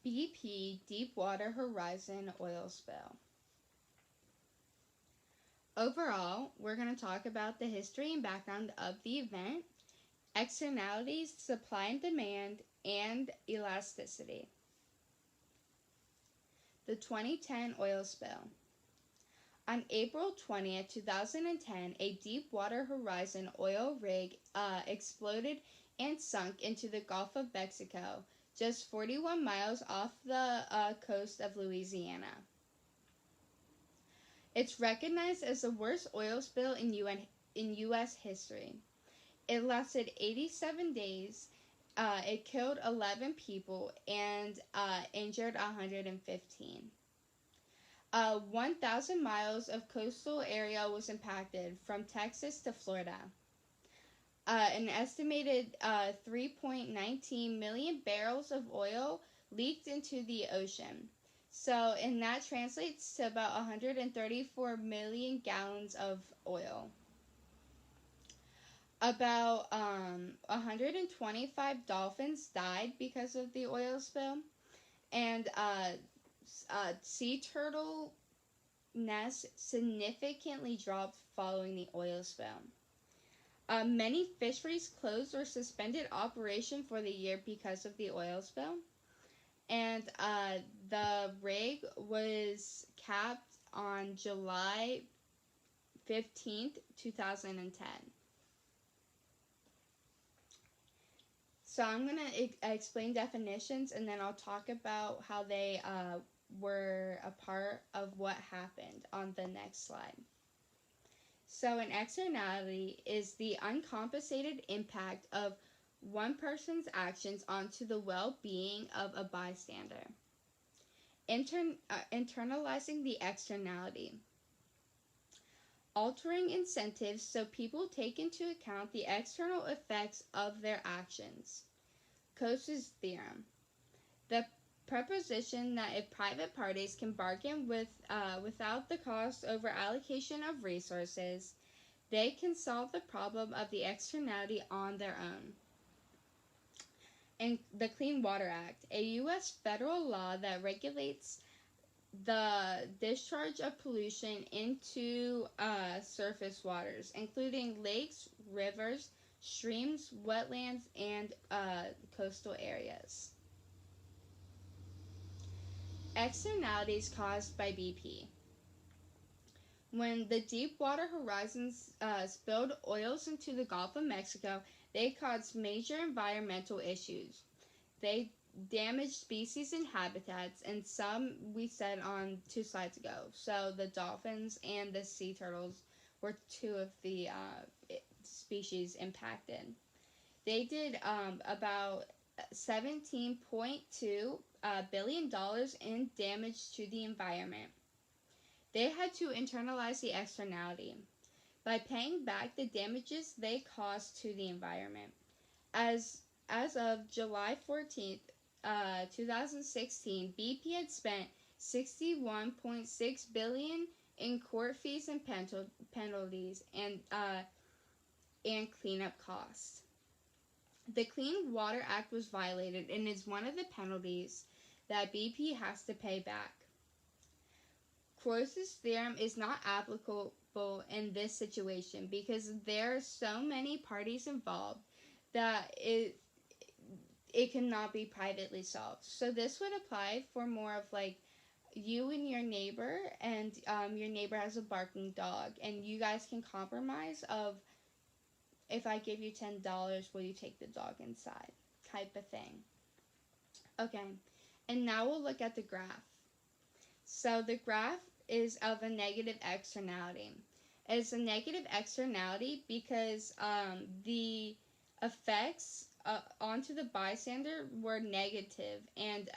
BP Deepwater Horizon oil spill. Overall, we're going to talk about the history and background of the event, externalities, supply and demand, and elasticity. The 2010 oil spill. On April 20th, 2010, a Deepwater Horizon oil rig exploded and sunk into the Gulf of Mexico, just 41 miles off the coast of Louisiana. It's recognized as the worst oil spill in U.S. history. It lasted 87 days. It killed 11 people and injured 115. 1,000 miles of coastal area was impacted, from Texas to Florida. An estimated 3.19 million barrels of oil leaked into the ocean. And that translates to about 134 million gallons of oil. About 125 dolphins died because of the oil spill, and sea turtle nests significantly dropped following the oil spill. Many fisheries closed or suspended operation for the year because of the oil spill, and the rig was capped on July 15th, 2010. So I'm going to explain definitions, and then I'll talk about how they were a part of what happened on the next slide. So an externality is the uncompensated impact of one person's actions onto the well-being of a bystander. Internalizing the externality. Altering incentives so people take into account the external effects of their actions. Coase's theorem. The proposition that if private parties can bargain without the cost over allocation of resources, they can solve the problem of the externality on their own. And the Clean Water Act, a U.S. federal law that regulates the discharge of pollution into surface waters, including lakes, rivers, streams, wetlands, and coastal areas. Externalities caused by BP. When the Deepwater Horizons spilled oils into the Gulf of Mexico, they caused major environmental issues. They damaged species and habitats, and some we said on 2 slides ago. So the dolphins and the sea turtles were two of the species impacted. They did about $17.2 billion in damage to the environment. They had to internalize the externality by paying back the damages they caused to the environment. As of July 14th, 2016, BP had spent $61.6 billion in court fees and penalties and cleanup costs. The Clean Water Act was violated and is one of the penalties that BP has to pay back. Croce's theorem is not applicable in this situation because there are so many parties involved that it cannot be privately solved. So this would apply for more of like you and your neighbor, and your neighbor has a barking dog, and you guys can compromise of, if I give you $10, will you take the dog inside, type of thing. Okay, and now we'll look at the graph. So the graph is of a negative externality. It's a negative externality because the effects onto the bystander were negative, and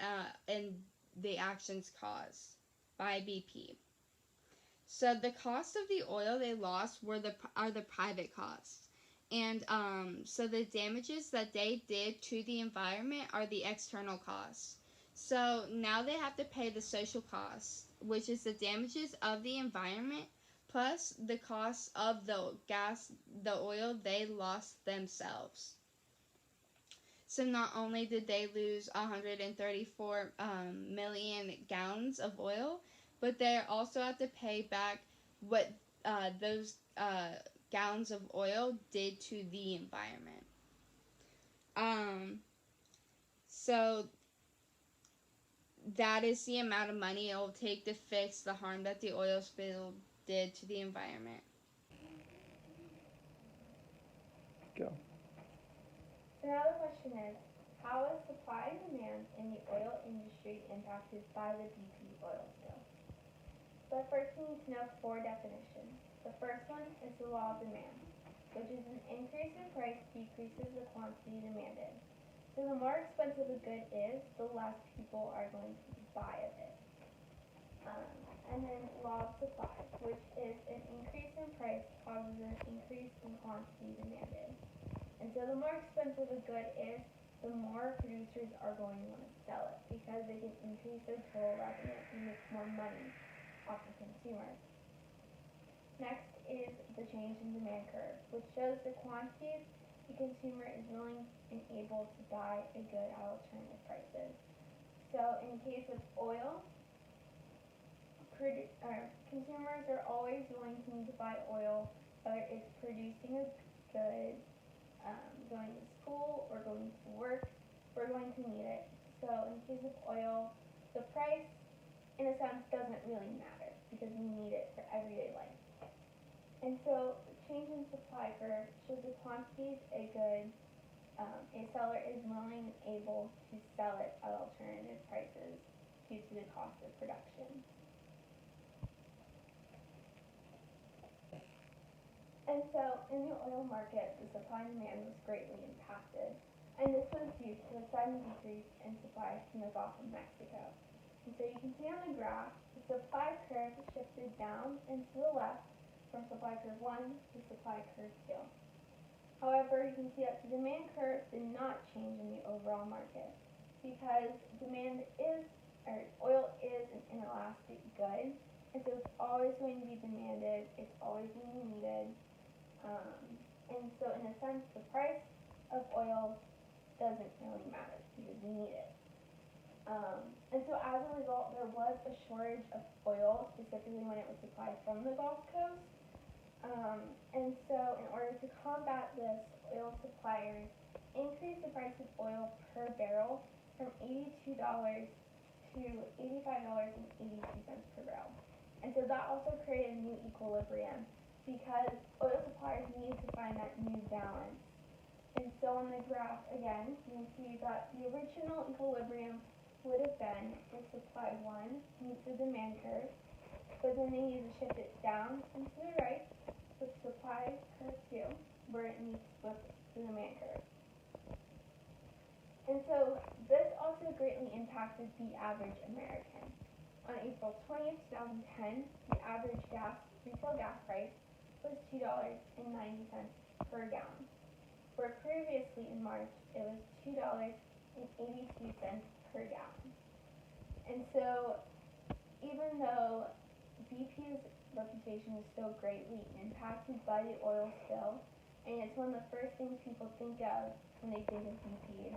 the actions caused by BP. So the cost of the oil they lost are the private costs, and so the damages that they did to the environment are the external costs. So now they have to pay the social costs, which is the damages of the environment plus the cost of the oil they lost themselves. So not only did they lose 134 million gallons of oil, but they also have to pay back what those gallons of oil did to the environment. So that is the amount of money it will take to fix the harm that the oil spill did to the environment. Go. So now the question is, how is supply and demand in the oil industry impacted by the BP oil spill? But first we need to know 4 definitions. The first one is the law of demand, which is an increase in price decreases the quantity demanded. So the more expensive a good is, the less people are going to buy of it. And then law of supply, which is an increase in price causes an increase in quantity demanded. And so the more expensive a good is, the more producers are going to want to sell it because they can increase their total revenue and make more money off the consumers. Next is the change in demand curve, which shows the quantities the consumer is willing and able to buy a good at alternative prices. So in case of oil, consumers are always going to need to buy oil, whether it's producing a good, going to school or going to work, we're going to need it. So in case of oil, the price, in a sense, doesn't really matter because we need it for everyday life. And so the change in supply curve shows the quantities a good a seller is willing and able to sell it at alternative prices due to the cost of production. And so in the oil market, the supply and demand was greatly impacted. And this was due to the sudden decrease in supply from the Gulf of Mexico. And so you can see on the graph, the supply curve shifted down and to the left from supply curve 1 to supply curve 2. However, you can see that the demand curve did not change in the overall market because oil is an inelastic good, and so it's always going to be demanded, it's always going to be needed. And so in a sense, the price of oil doesn't really matter because we need it. And so as a result, there was a shortage of oil, specifically when it was supplied from the Gulf Coast. And so in order to combat this, oil suppliers increased the price of oil per barrel from $82 to $85.82 per barrel. And so that also created a new equilibrium because oil suppliers needed to find that new balance. And so on the graph, again, you can see that the original equilibrium would have been if supply 1 meets the demand curve, but then they need to shift it down and to the right with supply curve 2, where it meets with the demand curve. And so this also greatly impacted the average American. On April 20th, 2010, the average retail gas price was $2.90 per gallon, where previously in March it was $2.82 per gallon. And so even though BP's reputation is so greatly impacted by the oil spill, and it's one of the first things people think of when they think of BP,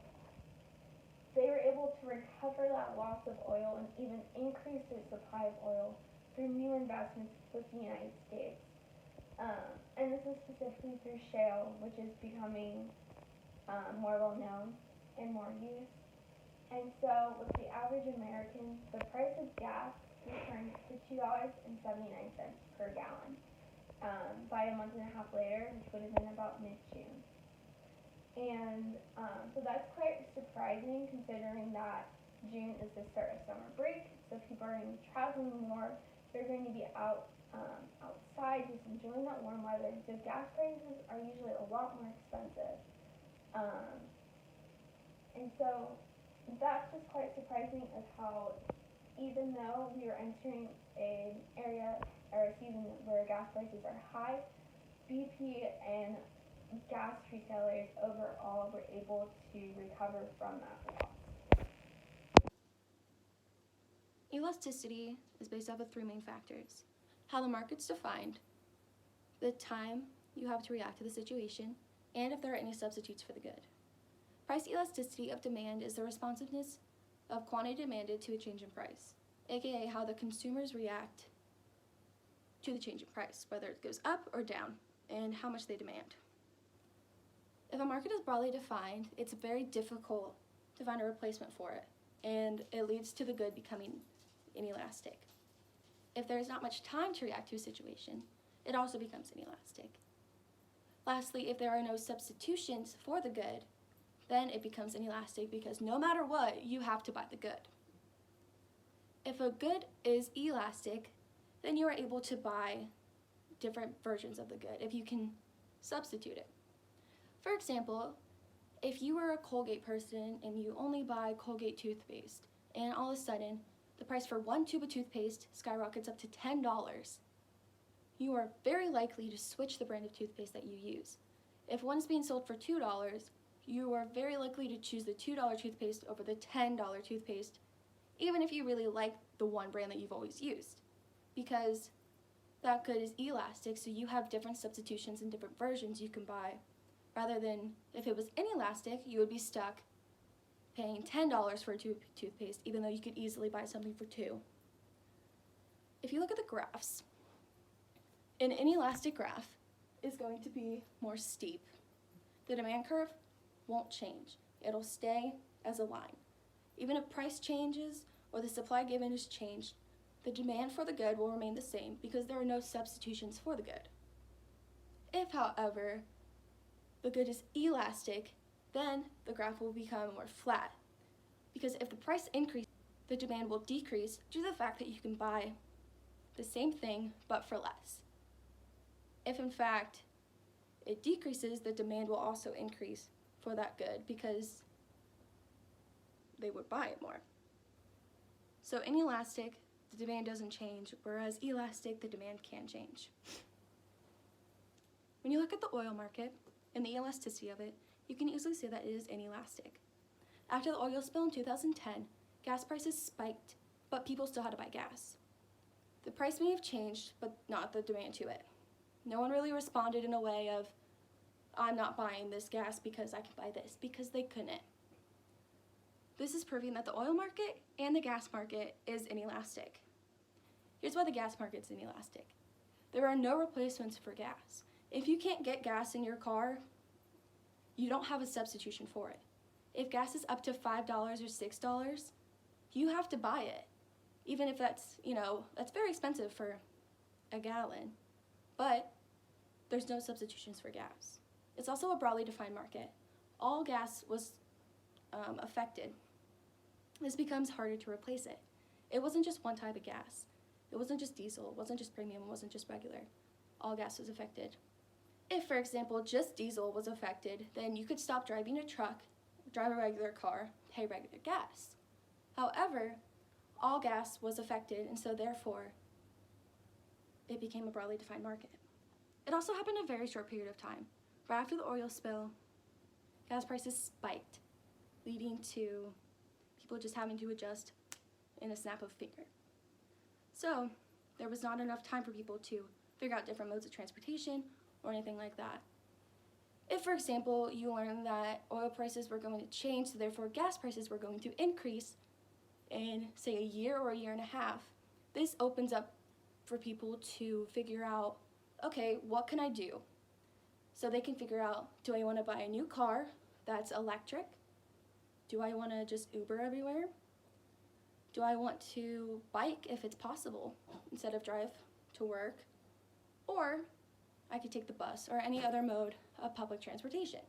they were able to recover that loss of oil and even increase their supply of oil through new investments with the United States. And this is specifically through shale, which is becoming more well known and more used. And so with the average American, the price of gas returned to $2.79 per gallon by a month and a half later, which would have been about mid-June. And so that's quite surprising considering that June is the start of summer break, so people are going to be traveling more, they're going to be outside just enjoying that warm weather, so gas prices are usually a lot more expensive. And so that's just quite surprising of how even though we are entering an area or a season where gas prices are high, BP and gas retailers overall were able to recover from that loss. Elasticity is based off of 3 main factors: how the market's defined, the time you have to react to the situation, and if there are any substitutes for the good. Price elasticity of demand is the responsiveness of quantity demanded to a change in price, aka how the consumers react to the change in price, whether it goes up or down, and how much they demand. If a market is broadly defined, it's very difficult to find a replacement for it, and it leads to the good becoming inelastic. If there is not much time to react to a situation, it also becomes inelastic. Lastly, if there are no substitutions for the good, then it becomes inelastic because no matter what, you have to buy the good. If a good is elastic, then you are able to buy different versions of the good if you can substitute it. For example, if you were a Colgate person and you only buy Colgate toothpaste, and all of a sudden the price for one tube of toothpaste skyrockets up to $10, you are very likely to switch the brand of toothpaste that you use. If one's being sold for $2, you are very likely to choose the $2 toothpaste over the $10 toothpaste, even if you really like the one brand that you've always used, because that good is elastic, so you have different substitutions and different versions you can buy, rather than if it was inelastic, you would be stuck paying $10 for a tube of toothpaste, even though you could easily buy something for $2. If you look at the graphs, an inelastic graph is going to be more steep. The demand curve won't change. It'll stay as a line. Even if price changes or the supply given is changed, the demand for the good will remain the same because there are no substitutions for the good. If, however, the good is elastic, then the graph will become more flat, because if the price increases, the demand will decrease due to the fact that you can buy the same thing but for less. If in fact it decreases, the demand will also increase for that good because they would buy it more. So inelastic, the demand doesn't change, whereas elastic, the demand can change. When you look at the oil market and the elasticity of it, you can easily see that it is inelastic. After the oil spill in 2010, gas prices spiked, but people still had to buy gas. The price may have changed, but not the demand to it. No one really responded in a way of, I'm not buying this gas because I can buy this, because they couldn't. This is proving that the oil market and the gas market is inelastic. Here's why the gas market is inelastic. There are no replacements for gas. If you can't get gas in your car, you don't have a substitution for it. If gas is up to $5 or $6, you have to buy it. Even if that's very expensive for a gallon, but there's no substitutions for gas. It's also a broadly defined market. All gas was affected. This becomes harder to replace it. It wasn't just one type of gas. It wasn't just diesel, it wasn't just premium, it wasn't just regular. All gas was affected. If, for example, just diesel was affected, then you could stop driving a truck, drive a regular car, pay regular gas. However, all gas was affected, and so therefore, it became a broadly defined market. It also happened in a very short period of time. Right after the oil spill, gas prices spiked, leading to people just having to adjust in a snap of a finger. So there was not enough time for people to figure out different modes of transportation or anything like that. If, for example, you learn that oil prices were going to change, so therefore gas prices were going to increase in, say, a year or a year and a half, this opens up for people to figure out, okay, what can I do? So they can figure out, do I want to buy a new car that's electric? Do I want to just Uber everywhere? Do I want to bike if it's possible instead of drive to work? Or I could take the bus or any other mode of public transportation.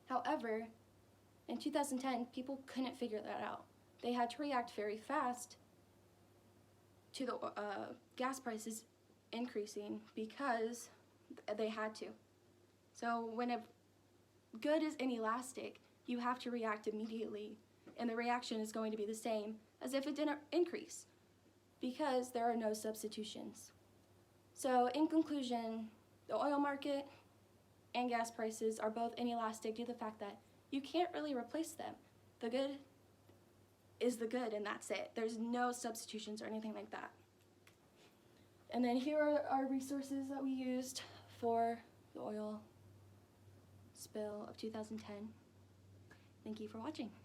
However, in 2010, people couldn't figure that out. They had to react very fast to the gas prices increasing because they had to. So when a good is inelastic, you have to react immediately, and the reaction is going to be the same as if it didn't increase because there are no substitutions. So in conclusion, the oil market and gas prices are both inelastic due to the fact that you can't really replace them. The good is the good, and that's it. There's no substitutions or anything like that. And then here are our resources that we used for the oil spill of 2010. Thank you for watching.